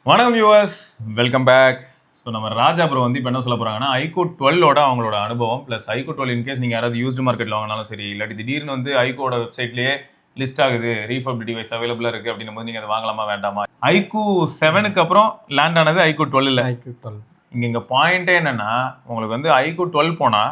வணக்கம் viewers, welcome back. So நம்ம ராஜா bro வந்து இப்போ என்ன சொல்ல போகிறாங்கன்னா ஐக்கூ 12ஓட அவங்களோட அனுபவம் ப்ளஸ் ஐக்கூ 12 இன்கேஸ் நீங்கள் யாராவது யூஸ்டு மார்க்கெட்டில் வாங்கினாலும் சரி, இல்லாட்டி திடீர்னு வந்து ஐக்கூட வெப்சைட்லேயே லிஸ்ட் ஆகுது ரீஃபர்ப்டு டிவைஸ் அவைலபிளாக இருக்குது அப்படின்னும் போது நீங்கள் அதை வாங்கலாமா வேண்டாமா. ஐக்கூ 7க்கு அப்புறம் லேண்ட் ஆனது ஐக்கூ 12 ஐக்கூ 12. இங்கே பாயிண்ட்டே என்னென்னா, உங்களுக்கு வந்து ஐக்கூ 12 போனால்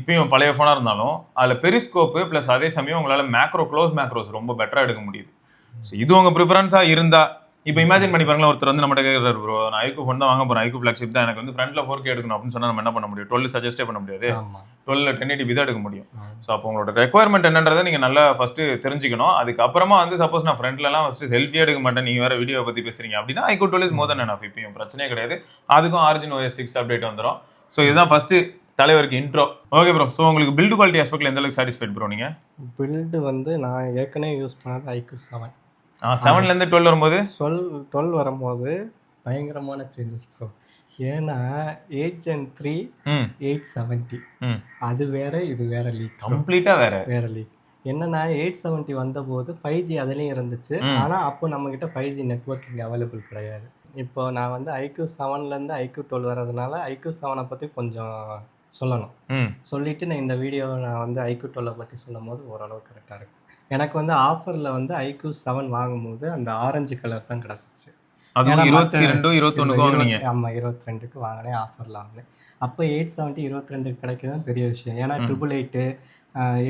இப்பயும் பழைய ஃபோனாக இருந்தாலும் அதில் பெரிஸ்கோப்பு ப்ளஸ் அதே சமயம் உங்களால் க்ளோஸ் மேக்ரோஸ் ரொம்ப பெட்டராக எடுக்க முடியுது. ஸோ இது உங்கள் ப்ரிஃபரன்ஸாக இருந்தால் இப்போ இமேஜின் பண்ணி பாருங்களா, ஒருத்தர் வந்து நம்ம கேட்குறாரு, ப்ரோ நான் ஐக்கூ ஃபோன் தான் வாங்க போகிறேன், ஐக்கூ ஃப்ளாக்ஷிப் தான், எனக்கு வந்து ஃப்ரண்ட்ல 4K எடுக்கணும் அப்படின்னு சொன்னால் நம்ம என்ன பண்ண முடியும்? 12 சஜஸ்டே பண்ண முடியாது, 12 1080p தான் எடுக்க முடியும். ஸோ அப்போ உங்களோட ரெக்குவயர்மெண்ட் என்னன்றதை நீங்கள் நல்லா ஃபஸ்ட்டு தெரிஞ்சுக்கணும். அதுக்கப்புறமா வந்து சப்போஸ் நான் ஃப்ரண்ட்லலாம் ஃபஸ்ட்டு செல்ஃபி எடுக்க மாட்டேன், நீங்கள் வேறு வீடியோ பற்றி பேசுறீங்க அப்படின்னா iQOO 12 is more then enough. இப்பயும் பிரச்சனையே கிடையாது, அதுக்கும் ஆரிஜின் OS 6 அப்டேட் வந்துடும். ஸோ இதுதான் ஃபஸ்ட்டு தலைவருக்கு இன்ட்ரோ. ஓகே ப்ரோ, ஸோ உங்களுக்கு பில்டு குவாலிட்டி ஆஸ்பெக்ட்ல எந்த அளவுக்கு சாட்டிஸ்ஃபைட் ப்ரோ? நீங்கள் பில்டு வந்து நான் ஏற்கனவே யூஸ் பண்ணது ஐக்கூ 7. 7லேருந்து 12 வரும்போது 12 வரும்போது பயங்கரமான சேஞ்சஸ் ப்ரோ. ஏன்னா 8 Gen 3 870 அது வேற, இது வேற லீக், கம்ப்ளீட்டாக வேற லீக். என்னன்னா 870 வந்தபோது 5G அதுலேயும் இருந்துச்சு, ஆனால் அப்போ நம்மக்கிட்ட 5G நெட்ஒர்க்கிங் அவைலபிள் கிடையாது. இப்போ நான் வந்து ஐக்கூ 7லேருந்து ஐக்கூ 12 வர்றதுனால ஐக்கூ 7 பற்றி கொஞ்சம் சொல்லணும். சொல்லிவிட்டு நான் இந்த வீடியோவை நான் வந்து ஐக்கூ 12 பற்றி சொல்லும் போது ஓரளவு கரெக்டாக இருக்கும். எனக்கு வந்து ஆஃபரில் வந்து ஐக்கூ 7 வாங்கும்போது அந்த ஆரஞ்சு கலர் தான் கிடச்சிச்சு. ஆமாம், 22க்கு வாங்கினேன், ஆஃபரில் வாங்கினேன். அப்போ 870 22க்கு கிடைக்கிறது பெரிய விஷயம். ஏன்னா 888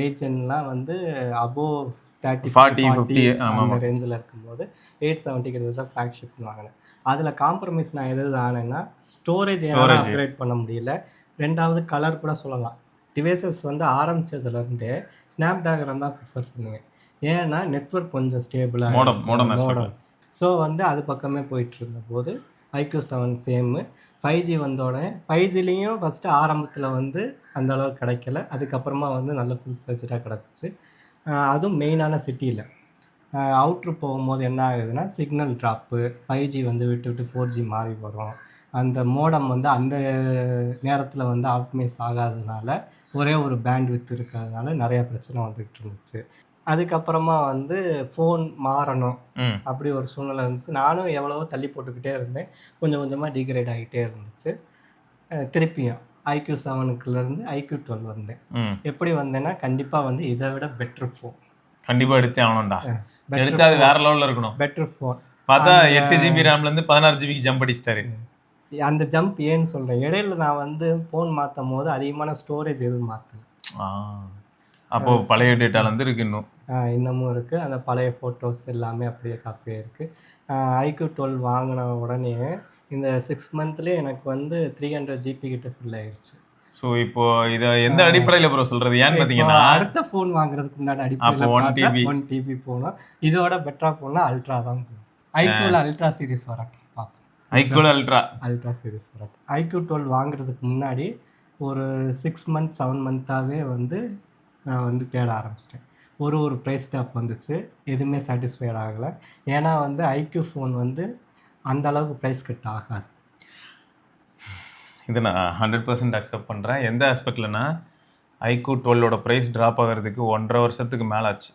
8 ஜென்லாம் வந்து அபோவ் 30-40 அந்த ரேஞ்சில் இருக்கும்போது 870 கிட்டத்தட்ட ஃப்ளாக்ஷிப்னு வாங்கினேன். அதில் காம்ப்ரமைஸ் நான் எது ஆனேன்னா, ஸ்டோரேஜ் அப்கிரேட் பண்ண முடியல. ரெண்டாவது கலர் கூட சொல்லலாம். டிவைசஸ் வந்து ஆரம்பித்ததுலேருந்தே ஸ்னாப்ட்ராகன் தான் ப்ரிஃபர் பண்ணுவேன். ஏன்னா நெட்ஒர்க் கொஞ்சம் ஸ்டேபிளாக மோடம். ஸோ வந்து அது பக்கமே போயிட்டு இருந்தபோது ஐக்கூ 7 சேமு. 5G வந்தோடனே 5Gலேயும் ஃபஸ்ட்டு ஆரம்பத்தில் வந்து அந்த அளவுக்கு கிடைக்கல, அதுக்கப்புறமா வந்து நல்ல ஃபுல் ஃப்ளெஜ்டாக கிடச்சிச்சு. அதுவும் மெயினான சிட்டியில். அவுட்ரு போகும்போது என்ன ஆகுதுன்னா சிக்னல் ட்ராப்பு, 5G வந்து விட்டு 4G மாறி வரும். அந்த மோடம் வந்து அந்த நேரத்தில் வந்து ஆப்டிமைஸ் ஆகாததுனால ஒரே ஒரு பேண்ட் வித் இருக்கிறதுனால நிறையா பிரச்சனை வந்துக்கிட்டு இருந்துச்சு. அதுக்கப்புறமா வந்து ஃபோன் மாறணும் அப்படி ஒரு சூழ்நிலை இருந்துச்சு. நானும் எவ்வளவோ தள்ளி போட்டுக்கிட்டே இருந்தேன், கொஞ்சம் கொஞ்சமாக டிகிரேட் ஆகிட்டே இருந்துச்சு. திருப்பியும் ஐக்கூ 7க்குலேருந்து ஐக்கூ 12 வந்தேன். எப்படி வந்தேன்னா, கண்டிப்பாக வந்து இதை விட பெட்ரு ஃபோன் கண்டிப்பாக எடுத்தே ஆகணும்டா. எடுத்து அது வேற லெவலில் இருக்கணும். பெட்ரு ஃபோன் பார்த்தா 8GB ரேம்லேருந்து 16GB ஜம்ப் அடிச்சிட்டாரு. அந்த ஜம்ப் ஏன்னு சொல்கிறேன், இடையில நான் வந்து ஃபோன் மாற்றும் போது அதிகமான ஸ்டோரேஜ் எதுவும் மாற்றல. அப்போது பழைய டேட்டாலேருந்து இருக்குது, இன்னமும் இருக்குது. அந்த பழைய ஃபோட்டோஸ் எல்லாமே அப்படியே காப்பியாக இருக்குது. ஐக்கூ 12 வாங்கின உடனே இந்த 6 மந்த்லேயே எனக்கு வந்து 300 GB கிட்ட ஃபில் ஆயிடுச்சு. ஸோ இப்போ இதை எந்த அடிப்படையில் ப்ரோ சொல்கிறது? ஏன்னு பார்த்தீங்கன்னா, அடுத்த ஃபோன் வாங்குறதுக்கு முன்னாடி அடிப்படையில் 1 TB போனோம். இதோட பெட்டராக போனால் அல்ட்ரா தான் போகும். ஐக்கூவில் அல்ட்ரா சீரிஸ் வரட்டும் பார்ப்போம். ஐக்கூவில் அல்ட்ரா சீரிஸ் வரட்டும். ஐக்கூ 12 வாங்குறதுக்கு முன்னாடி ஒரு 6 மந்த் 7 மந்த்தாகவே வந்து நான் வந்து தேட ஆரம்பிச்சிட்டேன். ஒரு ப்ரைஸ் டாப் வந்துச்சு, எதுவுமே சாட்டிஸ்ஃபைட் ஆகலை. ஏன்னா வந்து ஐக்கூ ஃபோன் வந்து அந்த அளவுக்கு ப்ரைஸ் கட் ஆகாது. இது நான் 100% அக்செப்ட் பண்ணுறேன். எந்த ஆஸ்பெக்ட்லனா, ஐக்கூ 12ஓட ப்ரைஸ் ட்ராப் ஆகிறதுக்கு 1.5 வருஷத்துக்கு மேலே ஆச்சு.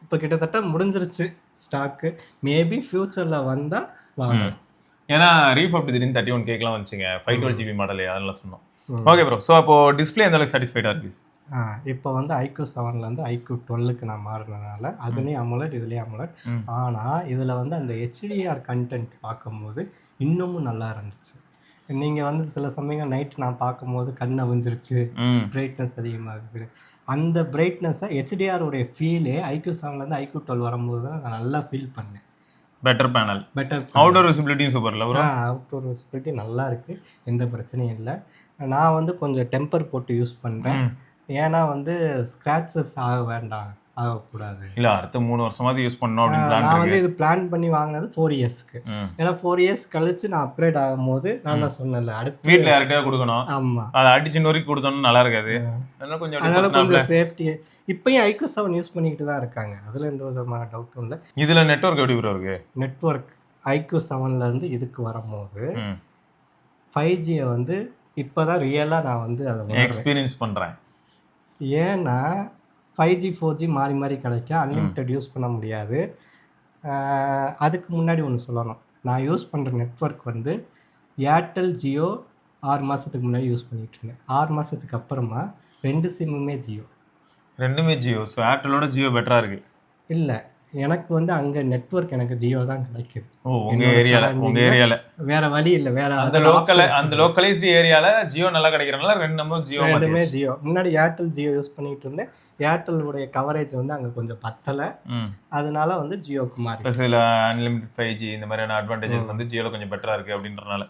இப்போ கிட்டத்தட்ட முடிஞ்சிருச்சு ஸ்டாக்கு. மேபி ஃப்யூச்சரில் வந்தால் வாங்கலாம். ஏன்னா ரீஃபர்ப்டு திடீர்னு 31Kலாம் வந்துச்சுங்க, 512GB மாடல், அதெல்லாம் சொன்னோம். ஓகே ப்ரோ, ஸோ அப்போது டிஸ்பிளே எந்த அளவுக்கு சாட்டிஸ்ஃபைடாக இருக்குது? இப்போ வந்து ஐக்கூ 7லேருந்து ஐக்கூ 12க்கு நான் மாறினதுனால அதுலேயும் அமோலட், இதுலேயும் அமோலட். ஆனால் இதில் வந்து அந்த HDR கண்டென்ட் பார்க்கும்போது இன்னமும் நல்லா இருந்துச்சு. நீங்கள் வந்து சில சமயம் நைட் நான் பார்க்கும்போது கண் அவிஞ்சிருச்சு, பிரைட்னஸ் அதிகமாகுது. அந்த பிரைட்னஸை HDR-உடைய ஃபீலே ஐக்கூ 7லேருந்து ஐக்கூ 12 வரும்போது தான் நான் நல்லா ஃபீல் பண்ணேன். பெட்டர் பேனல், அவுட்டோர் விசிபிலிட்டியும் சூப்பர். அவுட்டோர் விசிபிலிட்டி நல்லா இருக்குது, எந்த பிரச்சனையும் இல்லை. நான் வந்து கொஞ்சம் டெம்பர் போட்டு யூஸ் பண்ணுறேன். ஏன்னா வந்து ஸ்க்ராச்சஸ் ஆகக்கூடாது. இல்லை, அடுத்த 3 வருஷமாவது யூஸ் பண்ணோம் அப்படின்னு நான் வந்து இது பிளான் பண்ணி வாங்கினது 4 இயர்ஸ்க்கு. ஏன்னா 4 இயர்ஸ் கழிச்சு நான் அப்கிரேட் ஆகும்போது நான் தான் சொன்னேன்ல, அடுத்து வீட்டில் யார்கிட்டயா கொடுக்கணும். ஆமாம், அதை அடிச்சு நொறுக்கி கொடுத்தோன்னு நல்லா இருக்காது. அதனால கொஞ்சம் சேஃப்டி. இப்போயும் ஐக்கூ 7 யூஸ் பண்ணிக்கிட்டு தான் இருக்காங்க, அதில் எந்த விதமான டவுட்டும் இல்லை. இதில் நெட்ஒர்க் எப்படி ப்ரோ இருக்கு? நெட்ஒர்க் ஐக்கூ 7லேருந்து இதுக்கு வரும்போது 5G வந்து இப்போ தான் ரியலாக நான் வந்து அதை எக்ஸ்பீரியன்ஸ் பண்ணுறேன். ஏன்னா 5G 4G மாறி மாறி கிடைக்க அன்லிமிட்டட் யூஸ் பண்ண முடியாது. அதுக்கு முன்னாடி ஒன்று சொல்லணும், நான் யூஸ் பண்ணுற நெட்வொர்க் வந்து ஏர்டெல் ஜியோ 6 மாதத்துக்கு முன்னாடி யூஸ் பண்ணிகிட்டு இருந்தேன். 6 மாதத்துக்கு அப்புறமா 2 சிம்முமே ஜியோ. ரெண்டுமே ஜியோ. ஸோ ஏர்டெலோட ஜியோ பெட்டராக இருக்குது. இல்லை, எனக்கு வந்து அங்கே நெட்வொர்க் எனக்கு ஜியோ தான் கிடைக்குது. ஓ, உங்கள் ஏரியாவில் வேற வழி இல்லை. வேற அந்த லோக்கலைஸ்டு ஏரியாவில் ஜியோ நல்லா கிடைக்கிறனால ரெண்டுமே ஜியோ. முன்னாடி ஏர்டெல் ஜியோ யூஸ் பண்ணிட்டு இருந்தேன். ஏர்டெல்லுடைய கவரேஜ் வந்து அங்கே கொஞ்சம் பத்தலை, அதனால வந்து ஜியோக்கு மாறி சில அன்லிமிட்டட் 5G இந்த மாதிரியான அட்வான்டேஜஸ் வந்து ஜியோவில் கொஞ்சம் பெட்டராக இருக்குது அப்படின்றனால.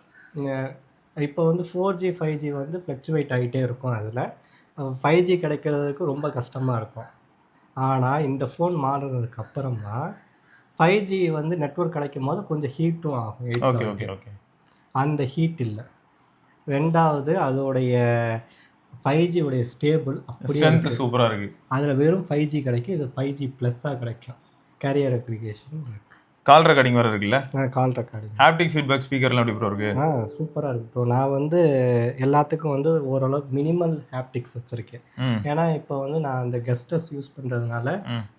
இப்போ வந்து 4G 5G வந்து ஃப்ளக்சுவேட் ஆகிட்டே இருக்கும். அதில் 5G கிடைக்கிறதுக்கு ரொம்ப கஷ்டமாக இருக்கும். ஆனால் இந்த ஃபோன் மாறுறதுக்கு அப்புறமா 5G வந்து நெட்வொர்க் கிடைக்கும் போது கொஞ்சம் ஹீட்டும் ஆகும். ஓகே. அந்த ஹீட் இல்லை. ரெண்டாவது அதோடைய 5G உடைய ஸ்டேபிள் அப்படியே சூப்பராக இருக்குது. அதில் வெறும் 5G கிடைக்கும், இது 5G ப்ளஸ்ஸாக கிடைக்கும். கேரியர் அப்ளிகேஷன், கால் ரெக்கார்டிங் வர இருக்குல்ல? கால் ரெக்கார்டிங், ஹாப்டிக் ஃபீட்பேக் ஸ்பீக்கர்லாம் எப்படி ப்ரோ இருக்கு? சூப்பராக இருக்கு ப்ரோ. நான் வந்து எல்லாத்துக்கும் வந்து ஓரளவுக்கு மினிமல் ஹாப்டிக்ஸ் வச்சுருக்கேன். ஏன்னா இப்போ வந்து நான் அந்த கெஸ்டஸ் யூஸ் பண்ணுறதுனால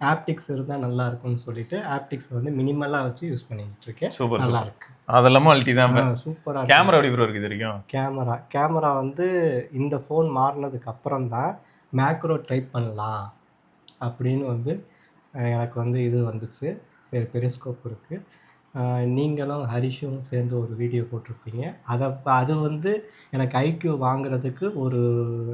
ஹாப்டிக்ஸ் இருந்தால் நல்லா இருக்கும்னு சொல்லிட்டு ஹாப்டிக்ஸ் வந்து மினிமலாக வச்சு யூஸ் பண்ணிக்கிட்டு இருக்கேன். சூப்பர், நல்லா இருக்கு. அதெல்லாமும் அல்ட்டி தான். சூப்பராக. கேமரா எப்படி ப்ரோ இருக்குது வரைக்கும்? கேமரா வந்து இந்த ஃபோன் மாறினதுக்கு அப்புறம் தான் மேக்ரோ ட்ரை பண்ணலாம் அப்படின்னு வந்து எனக்கு வந்து இது வந்துச்சு. சரி, பெரிஸ்கோப் இருக்குது. நீங்களும் ஹரிஷும் சேர்ந்து ஒரு வீடியோ போட்டிருப்பீங்க. அது வந்து எனக்கு ஐக்யூ வாங்குறதுக்கு ஒரு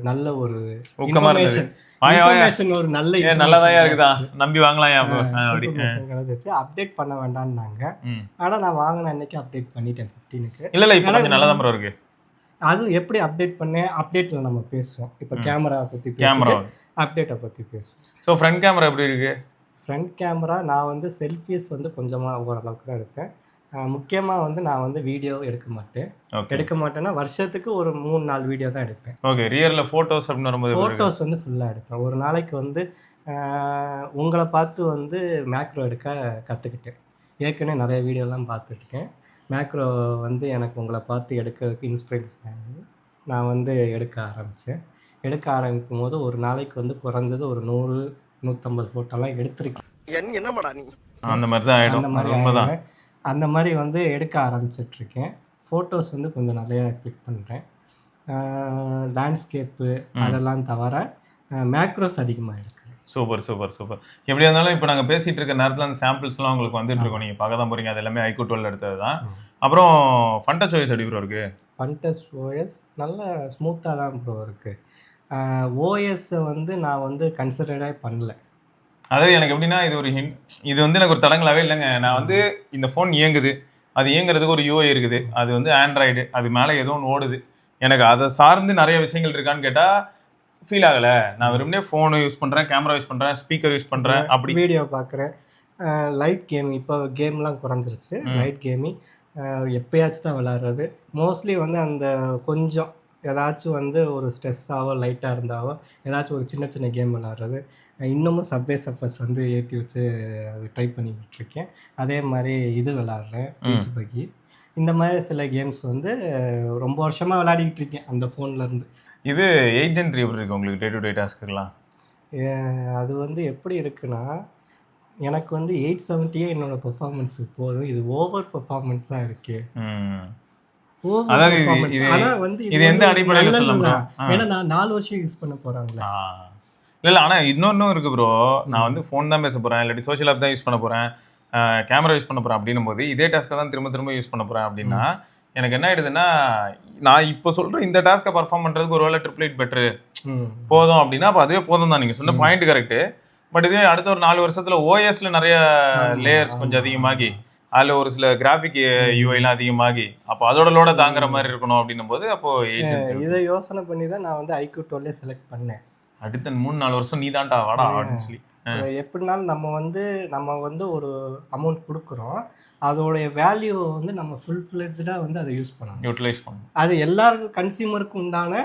நல்ல ஒரு இன்ஃபர்மேஷன், ஒரு நல்லதாக இருக்குதா, நம்பி வாங்கலாம் கிடைச்சிச்சு. அப்டேட் பண்ண வேண்டாம்னாங்க. ஆனால் நான் வாங்கின அன்னைக்கு அப்டேட் பண்ணிட்டேன் 15க்கு. இல்லை இப்போ நல்லா தான் ப்ரோ இருக்கு. அதுவும் எப்படி அப்டேட் பண்ணேன், அப்டேட்டில் நம்ம பேசுவோம். இப்போ கேமரா பற்றி அப்டேட்டை பற்றி பேசுவோம். ஸோ ஃப்ரண்ட் கேமரா எப்படி இருக்குது? ஃப்ரண்ட் கேமரா நான் வந்து செல்ஃபீஸ் வந்து கொஞ்சமாக ஓரளவுக்கு தான் எடுப்பேன். முக்கியமாக வந்து நான் வந்து வீடியோ எடுக்க மாட்டேன்னா வருஷத்துக்கு ஒரு 3-4 வீடியோ தான் எடுப்பேன். ஓகே. ரியரில் ஃபோட்டோஸ் அப்படின்னு வரும்போது ஃபோட்டோஸ் வந்து ஃபுல்லாக எடுப்பேன். ஒரு நாளைக்கு வந்து உங்களை பார்த்து வந்து மேக்ரோ எடுக்க கற்றுக்கிட்டேன். ஏற்கனவே நிறைய வீடியோலாம் பார்த்துருக்கேன். மேக்ரோ வந்து எனக்கு உங்களை பார்த்து எடுக்கிறதுக்கு இன்ஸ்பிரேஷன் ஆகுது. நான் வந்து எடுக்க ஆரம்பிக்கும் போது ஒரு நாளைக்கு வந்து குறைஞ்சது ஒரு 100-150 ஃபோட்டோலாம் எடுத்திருக்கேன். என்னமாடா நீ? அந்த மாதிரி தான் ஆகிடும். அந்த மாதிரி வந்து எடுக்க ஆரம்பிச்சிட்ருக்கேன். ஃபோட்டோஸ் வந்து கொஞ்சம் நிறையா கிளிக் பண்ணுறேன். லேண்ட்ஸ்கேப்பு அதெல்லாம் தவிர மேக்ரோஸ் அதிகமாக எடுக்கிறேன். சூப்பர். எப்படியா இருந்தாலும் இப்போ நாங்கள் பேசிகிட்டு இருக்க நேரத்தில் அந்த சாம்பிள்ஸ்லாம் உங்களுக்கு வந்துட்டு இருக்கோம். நீங்கள் பார்க்க தான் போகிறீங்க. அது எல்லாமே iQOO 12 எடுத்தது தான். அப்புறம் ஃபன்டச் OS எப்படி ப்ரோ இருக்குது? ஃபன்டச் OS நல்ல ஸ்மூத்தாக தான் ப்ரோ இருக்குது. ஓஎஸ்ஸை வந்து நான் வந்து கன்சிடரே பண்ணல. அதாவது எனக்கு எப்படின்னா இது வந்து எனக்கு ஒரு தடங்களாகவே இல்லைங்க. நான் வந்து இந்த ஃபோன் இயங்குது, அது இயங்குறதுக்கு ஒரு UI இருக்குது, அது வந்து ஆண்ட்ராய்டு, அது மேலே ஏதோ ஒன்று ஓடுது. எனக்கு அதை சார்ந்து நிறைய விஷயங்கள் இருக்கான்னு கேட்டால் ஃபீல் ஆகலை. நான் வெறுமனே ஃபோனு யூஸ் பண்ணுறேன், கேமரா யூஸ் பண்ணுறேன், ஸ்பீக்கர் யூஸ் பண்ணுறேன், அப்படி வீடியோ பார்க்குறேன். லைட் கேமிங் இப்போ கேம்லாம் குறைஞ்சிருச்சு. லைட் கேமிங் எப்போயாச்சும் தான் விளாட்றது. மோஸ்ட்லி வந்து அந்த கொஞ்சம் ஏதாச்சும் வந்து ஒரு ஸ்ட்ரெஸ்ஸாவோ லைட்டாக இருந்தாவோ ஏதாச்சும் ஒரு சின்ன கேம் விளாட்றது. இன்னமும் சப்வே சர்ஃபர்ஸ் வந்து ஏற்றி வச்சு அது ட்ரை பண்ணிக்கிட்டு இருக்கேன். அதே மாதிரி இது விளாட்றேன், பீச் பக்கி. இந்த மாதிரி சில கேம்ஸ் வந்து ரொம்ப வருஷமாக விளையாடிக்கிட்டு இருக்கேன் அந்த ஃபோன்லேருந்து. இது 8 Gen 3 எப்படி இருக்குது உங்களுக்கு டே டு டே டாஸ்க்குலாம்? அது வந்து எப்படி இருக்குன்னா, எனக்கு வந்து 870 என்னோடய பெர்ஃபார்மன்ஸ் போதும். இது ஓவர் பெர்ஃபார்மன்ஸ் தான் இருக்குது. இது எந்த அடிப்படையில் சொல்லலாம்? ஏன்னா நான் 4 வருஷம் யூஸ் பண்ண போறாங்களா? இல்லை, ஆனால் இன்னொன்னும் இருக்கு ப்ரோ. நான் வந்து ஃபோன் தான் பேச போகிறேன், இல்லாட்டி சோஷியல் ஆப் தான் யூஸ் பண்ண போகிறேன், கேமரா யூஸ் பண்ண போகிறேன் அப்படின்னும் போது இதே டாஸ்க்கை தான் திரும்ப யூஸ் பண்ண போகிறேன் அப்படின்னா எனக்கு என்ன ஆயிடுதுன்னா, நான் இப்போ சொல்கிற இந்த டாஸ்க்கை பர்ஃபார்ம் பண்ணுறதுக்கு ஒரு வேளை 888 பெட்ரு போதும் அப்படின்னா அப்போ அதுவே போதும் தான். நீங்கள் சொன்ன பாயிண்ட் கரெக்டு. பட் இதே அடுத்த ஒரு 4 வருஷத்தில் ஓஎஸ்ல நிறைய லேயர்ஸ் கொஞ்சம் அதிகமாகி அதில் ஒரு சில கிராஃபிக் யூஐலாம் அதிகமாகி அப்போ அதோட லோட தாங்குற மாதிரி இருக்கணும் அப்படின்னும் போது அப்போ இதை யோசனை பண்ணி தான் நான் வந்து iQOO 12 செலக்ட் பண்ணேன். அடுத்த 3-4 வருஷம் நீ தான்டா வாடா அப்படின்னு சொல்லி. எப்படினாலும் நம்ம வந்து ஒரு அமௌண்ட் கொடுக்குறோம், அதோடைய வேல்யூ வந்து நம்ம ஃபுல்ஃப்ளெஜ்டாக வந்து அதை யூட்டிலைஸ் பண்ணணும். அது எல்லாருக்கும் கன்சியூமருக்கும் உண்டான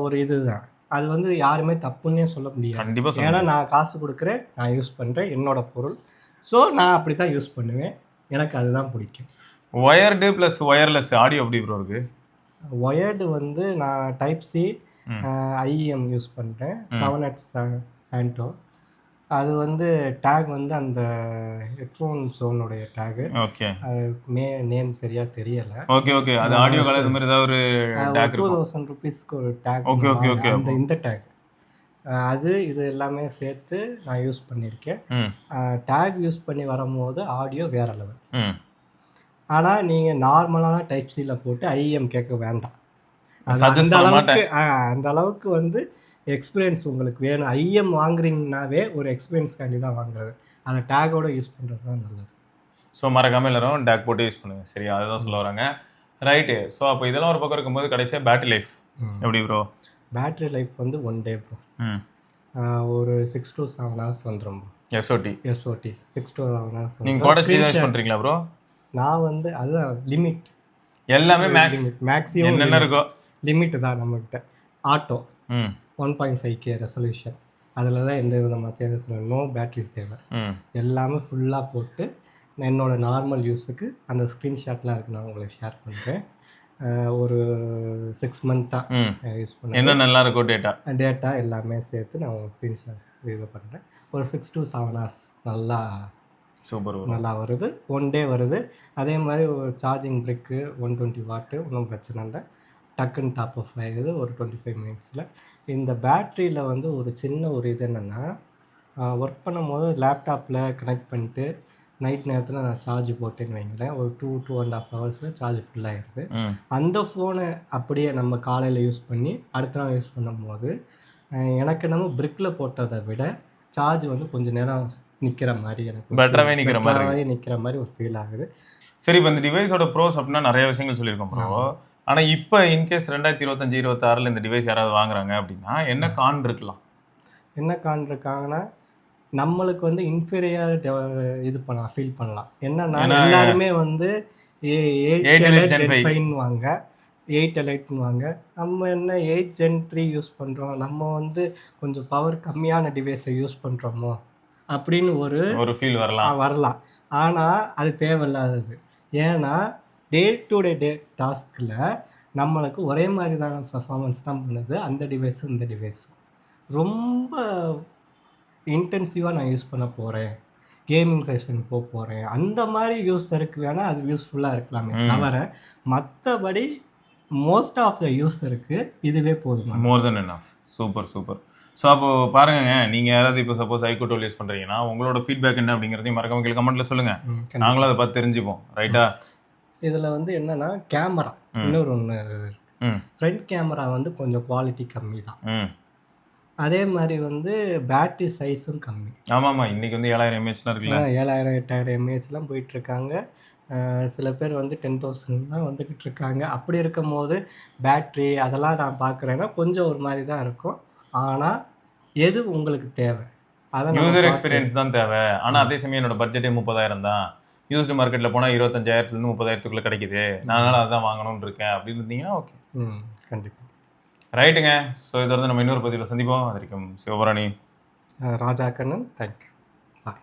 ஒரு இதுதான். அது வந்து யாருமே தப்புன்னே சொல்ல முடியாது. கண்டிப்பாக. ஏன்னா நான் காசு கொடுக்குறேன், நான் யூஸ் பண்ணுறேன், என்னோட பொருள். ஸோ நான் அப்படி தான் யூஸ் பண்ணுவேன். எனக்கு அதுதான் பிடிக்கும். ஒயர்டு ப்ளஸ் ஒயர்லெஸ் ஆடியோ எப்படி ப்ரோ இருக்கு? ஒயர்டு வந்து நான் டைப் C IEM யூஸ் பண்ணுறேன், 7X சாண்டோ. அது வந்து டேக் வந்து அந்த ஹெட்ஃபோன் ஜோனுடைய டேகு. ஓகே அது நேம் சரியாக தெரியலை. Okay okay. அது ஆடியோ கால் இது மாதிரி ஏதாவது ஒரு டேக் இருக்கும். 2000 ருபீஸ்க்கு ஒரு டேக் ஓகே ஓகே ஓகே. அந்த இந்த டேக் அது இது எல்லாமே சேர்த்து நான் யூஸ் பண்ணியிருக்கேன். ம் டேக் யூஸ் பண்ணி வரும்போது ஆடியோ வேற லெவல். ம். ஆனால் நீங்கள் நார்மலான டைப் சியில் போட்டு ஐஎம் கேட்க வேண்டாம். அது Suggest அந்த பண்ண அளவுக்கு அந்த அளவுக்கு வந்து எக்ஸ்பீரியன்ஸ் உங்களுக்கு வேணும். ஐஎம் வாங்குறீங்கனாவே ஒரு எக்ஸ்பீரியன்ஸ்க்காண்டி தான் வாங்குறது. அந்த டேக்கோட யூஸ் பண்ணுறது தான் நல்லது. ஸோ மறக்காமல் எல்லாரும் டேக் போட்டு யூஸ் பண்ணுங்க. சரியா, அதுதான் சொல்ல வராங்க. ரைட்டு. ஸோ அப்போ இதெல்லாம் ஒரு பக்கம் இருக்கும்போது கடைசியாக பேட்டரி லைஃப் எப்படி ப்ரோ? பேட்டரி லைஃப் வந்து 1 டே ப்ரோ. ம் ஒரு 6 to 7 hours வந்துடும் ப்ரோ. SOD 6 to 7 hours. நீங்கள் கோடஸ்ட் யூஸ் பண்ணுறீங்களா ப்ரோ? நான் வந்து அதுதான் லிமிட். எல்லாமே மேக்ஸிமம் என்னென்ன இருக்கோ லிமிட் தான் நம்மகிட்ட. ஆட்டோ ம் 1.5K ரெசல்யூஷன், அதில் தான் எந்த விதமாக சேஞ்சஸ் இல்லை. நோ பேட்டரி சேவர். ம் எல்லாமே ஃபுல்லாக போட்டு என்னோடய நார்மல் யூஸுக்கு அந்த ஸ்க்ரீன்ஷாட்லாம் இருக்குது, நான் உங்களுக்கு ஷேர் பண்ணுறேன். ஒரு 6 மந்த்தாக ம். யூஸ் பண்ணேன். என்ன நல்லா இருக்கோ டேட்டா எல்லாமே சேர்த்து நான் உங்களுக்கு ஸ்க்ரீன்ஷாட்ஸ் இது பண்ணுறேன். ஒரு 6 to 7 hours நல்லா சூப்பர் நல்லா வருது. 1 டே வருது. அதே மாதிரி ஒரு சார்ஜிங் பிரிக்கு 120 வாட்டு, ஒன்றும் பிரச்சனை இல்லை. டக்குன்னு டாப் ஆஃப் ஆகிடுது ஒரு 25 மினிட்ஸில். இந்த பேட்ரியில் வந்து ஒரு சின்ன ஒரு இது என்னென்னா, ஒர்க் பண்ணும்போது லேப்டாப்பில் கனெக்ட் பண்ணிட்டு நைட் நேரத்தில் நான் சார்ஜ் போட்டேன்னு வைங்களேன், ஒரு 2.5 ஹவர்ஸில் சார்ஜ் ஃபுல்லாகிடுது. அந்த ஃபோனை அப்படியே நம்ம காலையில் யூஸ் பண்ணி அடுத்த நாள் யூஸ் பண்ணும்போது எனக்கு நம்ம பிரிக்கில் போட்டதை விட சார்ஜ் வந்து கொஞ்சம் நேரம் நிற்கிற மாதிரி, எனக்கு பெட்டராகவே நிற்கிற மாதிரி ஒரு ஃபீல் ஆகுது. சரி, இப்போ இந்த டிவைஸோட ப்ரோஸ் அப்படின்னா நிறைய விஷயங்கள் சொல்லியிருக்கோம் ப்ரோ. ஆனால் இப்போ இன்கேஸ் 2025-26 இந்த டிவைஸ் யாராவது வாங்குறாங்க அப்படின்னா என்ன கான் இருக்கலாம்? என்ன கான் இருக்காங்கன்னா, நம்மளுக்கு வந்து இன்ஃபீரியர் இது பண்ணலாம், ஃபீல் பண்ணலாம். என்னன்னா எல்லாருமே வந்து 8 Elite Gen 5 வாங்க, 8 Elite வாங்க. நம்ம என்ன 8 Gen 3 யூஸ் பண்ணுறோம், நம்ம வந்து கொஞ்சம் பவர் கம்மியான டிவைஸை யூஸ் பண்ணுறோமோ அப்படின்னு ஒரு ஃபீல் வரலாம். ஆனால் அது தேவையில்லாதது. ஏன்னா டே டு டே டாஸ்கில் நம்மளுக்கு ஒரே மாதிரி தான் பர்ஃபார்மன்ஸ் தான் பண்ணுது அந்த டிவைஸும் இந்த டிவைஸும். ரொம்ப இன்டென்சிவாக நான் யூஸ் பண்ண போகிறேன், கேமிங் செஷன் போகிறேன், அந்த மாதிரி யூஸருக்கு வேணால் அது யூஸ்ஃபுல்லாக இருக்கலாமே தவிர மற்றபடி மோஸ்ட் ஆஃப் த யூஸருக்கு இதுவே போதும். மோர் தென் எனஃப். Super super. ஸோ அப்போ பாருங்க, நீங்கள் யாராவது இப்போ சப்போஸ் iQOO 12 யூஸ் பண்ணுறீங்கன்னா உங்களோட ஃபீட்பேக் என்ன அப்படிங்கிறதையும் மறக்காம கீழே கமெண்ட்டில் சொல்லுங்கள். நாங்களும் அதை பார்த்து தெரிஞ்சுப்போம். ரைட்டா? இதில் வந்து என்னென்னா கேமரா இன்னொரு ஒன்று, ஃப்ரண்ட் கேமரா வந்து கொஞ்சம் குவாலிட்டி கம்மி தான். அதே மாதிரி வந்து பேட்டரி சைஸும் கம்மி. ஆமாம், இன்றைக்கி வந்து 7000 mAhலாம் இருக்குல்ல. 7000 8000 mAhலாம் போயிட்டுருக்காங்க. சில பேர் வந்து 10,000 தான் வந்துக்கிட்டு இருக்காங்க. அப்படி இருக்கும் போது பேட்ரி அதெல்லாம் நான் பார்க்குறேன்னா கொஞ்சம் ஒரு மாதிரி தான் இருக்கும். ஆனால் எது உங்களுக்கு தேவை, அதை யூசர் எக்ஸ்பீரியன்ஸ் தான் தேவை. ஆனால் அதே சமயம் என்னோட பட்ஜெட்டே 30,000 தான். யூஸ்டு மார்க்கெட்டில் போனால் 25,000 30,000 கிடைக்குது, நான் அதனால் அதுதான் வாங்கணும்னு இருக்கேன் அப்படின்னு இருந்தீங்கன்னா ஓகே. கண்டிப்பாக. ரைட்டுங்க. ஸோ இதை வந்து நம்ம இன்னொரு பதிவில் சந்திப்போம். அது வரைக்கும் சிவபரணி, ராஜா கண்ணன், தேங்க்யூ, பாய்.